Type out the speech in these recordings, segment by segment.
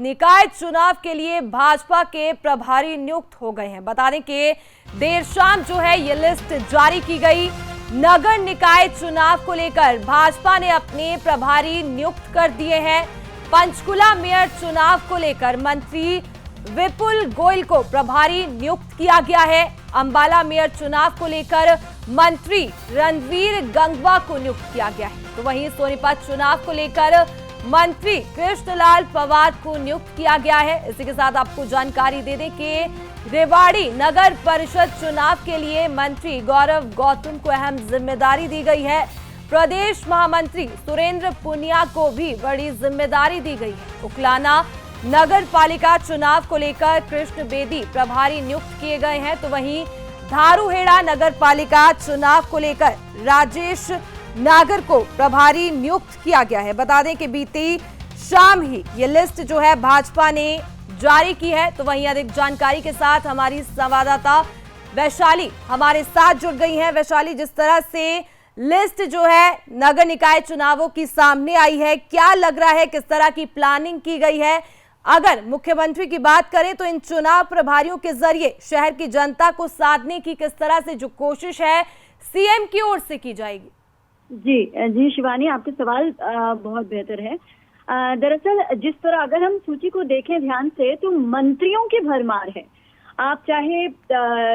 निकाय चुनाव के लिए भाजपा के प्रभारी नियुक्त हो गए हैं। बता दें कि देर शाम जो है ये लिस्ट जारी की गई। नगर निकाय चुनाव को लेकर भाजपा ने अपने प्रभारी नियुक्त कर दिए हैं। पंचकुला मेयर चुनाव को लेकर मंत्री विपुल गोयल को प्रभारी नियुक्त किया गया है। अंबाला मेयर चुनाव को लेकर मंत्री रणवीर गंगवा को नियुक्त किया गया है। तो वहीं सोनीपत चुनाव को लेकर मंत्री कृष्णलाल पवार को नियुक्त किया गया है। इसी के साथ आपको जानकारी दे दें कि रेवाड़ी नगर परिषद चुनाव के लिए मंत्री गौरव गौतम को अहम जिम्मेदारी दी गई है। प्रदेश महामंत्री सुरेंद्र पुनिया को भी बड़ी जिम्मेदारी दी गई है। उकलाना नगर पालिका चुनाव को लेकर कृष्ण बेदी प्रभारी नियुक्त किए गए हैं। तो वहीं धारूहेड़ा नगर पालिका चुनाव को लेकर राजेश नागर को प्रभारी नियुक्त किया गया है। बता दें कि बीती शाम ही ये लिस्ट जो है भाजपा ने जारी की है। तो वहीं अधिक जानकारी के साथ हमारी संवाददाता वैशाली हमारे साथ जुड़ गई हैं। वैशाली, जिस तरह से लिस्ट जो है नगर निकाय चुनावों की सामने आई है, क्या लग रहा है किस तरह की प्लानिंग की गई है? अगर मुख्यमंत्री की बात करें तो इन चुनाव प्रभारियों के जरिए शहर की जनता को साधने की किस तरह से जो कोशिश है सीएम की ओर से की जाएगी? जी शिवानी, आपके सवाल बहुत बेहतर है। दरअसल जिस तरह अगर हम सूची को देखें ध्यान से तो मंत्रियों की भरमार है। आप चाहे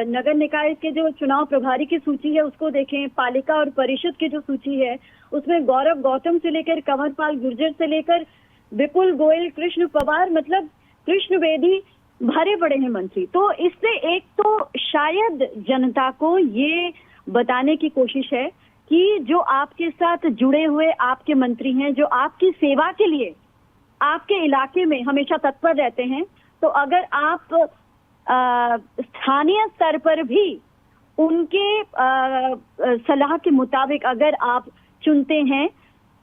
नगर निकाय के जो चुनाव प्रभारी की सूची है उसको देखें, पालिका और परिषद की जो सूची है उसमें गौरव गौतम से लेकर कंवरपाल गुर्जर से लेकर विपुल गोयल, कृष्ण पवार, मतलब कृष्ण बेदी भरे पड़े हैं मंत्री। तो इससे एक तो शायद जनता को ये बताने की कोशिश है कि जो आपके साथ जुड़े हुए आपके मंत्री हैं, जो आपकी सेवा के लिए आपके इलाके में हमेशा तत्पर रहते हैं, तो अगर आप स्थानीय स्तर पर भी उनके सलाह के मुताबिक अगर आप चुनते हैं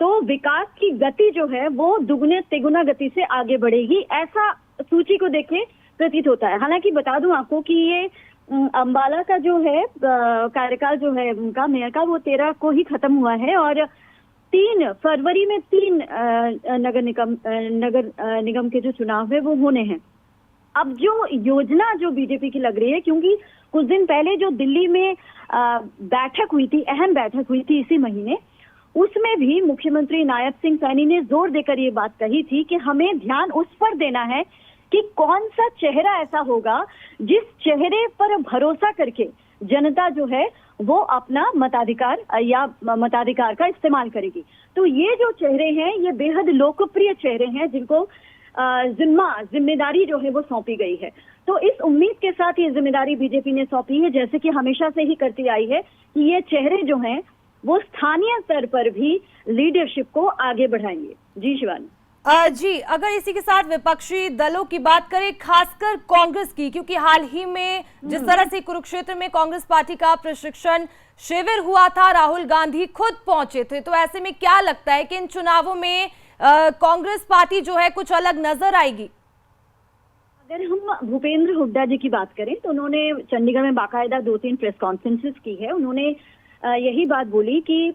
तो विकास की गति जो है वो दुगने तिगुना गति से आगे बढ़ेगी, ऐसा सूची को देखे प्रतीत होता है। हालांकि बता दूं आपको कि ये अंबाला का जो है कार्यकाल जो है उनका मेयर का वो 13 को ही खत्म हुआ है और 3 फरवरी में 3 नगर निगम के जो चुनाव है वो होने हैं। अब जो योजना जो बीजेपी की लग रही है, क्योंकि कुछ दिन पहले जो दिल्ली में बैठक हुई थी, अहम बैठक हुई थी इसी महीने, उसमें भी मुख्यमंत्री नायब सिंह सैनी ने जोर देकर ये बात कही थी कि हमें ध्यान उस पर देना है कि कौन सा चेहरा ऐसा होगा जिस चेहरे पर भरोसा करके जनता जो है वो अपना मताधिकार का इस्तेमाल करेगी। तो ये जो चेहरे हैं ये बेहद लोकप्रिय चेहरे हैं जिनको जिम्मेदारी जो है वो सौंपी गई है। तो इस उम्मीद के साथ ये जिम्मेदारी बीजेपी ने सौंपी है, जैसे कि हमेशा से ही करती आई है, कि ये चेहरे जो हैं वो स्थानीय स्तर पर भी लीडरशिप को आगे बढ़ाएंगे। जी शिवानी। जी, अगर इसी के साथ विपक्षी दलों की बात करें, खासकर कांग्रेस की, क्योंकि हाल ही में जिस तरह से कुरुक्षेत्र में कांग्रेस पार्टी का प्रशिक्षण शिविर हुआ था, राहुल गांधी खुद पहुंचे थे, तो ऐसे में क्या लगता है कि इन चुनावों में कांग्रेस पार्टी जो है कुछ अलग नजर आएगी? अगर हम भूपेंद्र हुड्डा जी की बात करें तो उन्होंने चंडीगढ़ में बाकायदा 2-3 प्रेस कॉन्फ्रेंसेस की है। उन्होंने यही बात बोली कि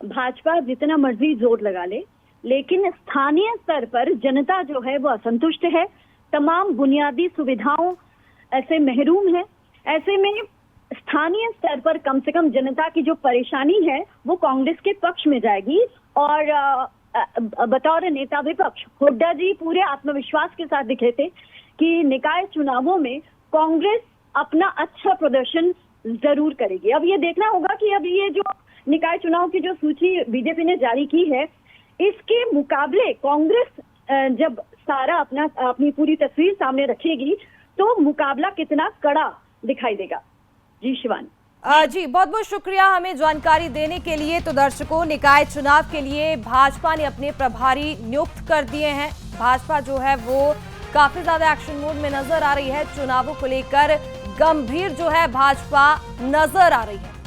भाजपा जितना मर्जी जोर लगा ले, लेकिन स्थानीय स्तर पर जनता जो है वो असंतुष्ट है, तमाम बुनियादी सुविधाओं ऐसे महरूम है। ऐसे में स्थानीय स्तर पर कम से कम जनता की जो परेशानी है वो कांग्रेस के पक्ष में जाएगी। और बतौर नेता विपक्ष हुड्डा जी पूरे आत्मविश्वास के साथ दिखे थे कि निकाय चुनावों में कांग्रेस अपना अच्छा प्रदर्शन जरूर करेगी। अब ये देखना होगा कि अब ये जो निकाय चुनाव की जो सूची बीजेपी ने जारी की है, इसके मुकाबले कांग्रेस जब सारा अपनी पूरी तस्वीर सामने रखेगी तो मुकाबला कितना कड़ा दिखाई देगा। जी शिवानी। जी, बहुत बहुत शुक्रिया हमें जानकारी देने के लिए। तो दर्शकों, निकाय चुनाव के लिए भाजपा ने अपने प्रभारी नियुक्त कर दिए हैं। भाजपा जो है वो काफी ज्यादा एक्शन मोड में नजर आ रही है। चुनावों को लेकर गंभीर जो है भाजपा नजर आ रही है।